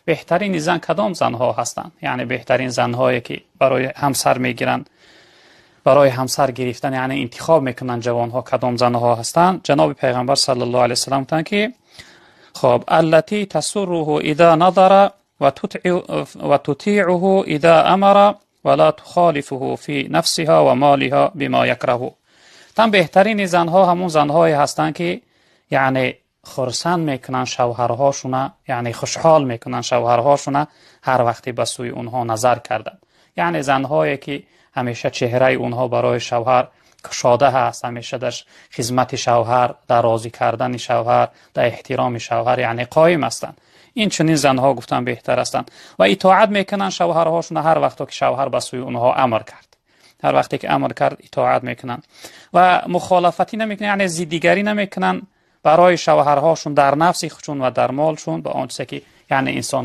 بهترین زن کدام زنها هستند؟ یعنی بهترین زنهایی که برای همسر میگیرن، برای همسر گرفتن یعنی انتخاب میکنن جوانها کدام زنها هستند؟ جناب پیغمبر صلی الله علیه و سلم گفتند که خب التي تسره اذا نظر و تطيعه اذا امر ولا تخالفه في نفسها و مالها بما يكره. تن بهترین زنها همون زنهایی هستند که یعنی خرسند میکنن شوهرهاشون، یعنی خوشحال میکنن شوهرهاشون هر وقتی به سوی اونها نظر کردن. یعنی زنهایی که همیشه چهره اونها برای شوهر کشاده هست، همیشه در خدمت شوهر، در راضی کردن شوهر، در احترام شوهر یعنی قائم هستند. این چنین زنها گفتن بهتر هستند و اطاعت میکنن شوهرهاشون هر وقتی که شوهر به سوی اونها امر کرد. هر وقتی که امر کرد اطاعت میکنن و مخالفتی نمیکنن، یعنی ضدیگری نمیکنن برای شوهرهاشون در نفسشون و در مالشون به آنچه که یعنی انسان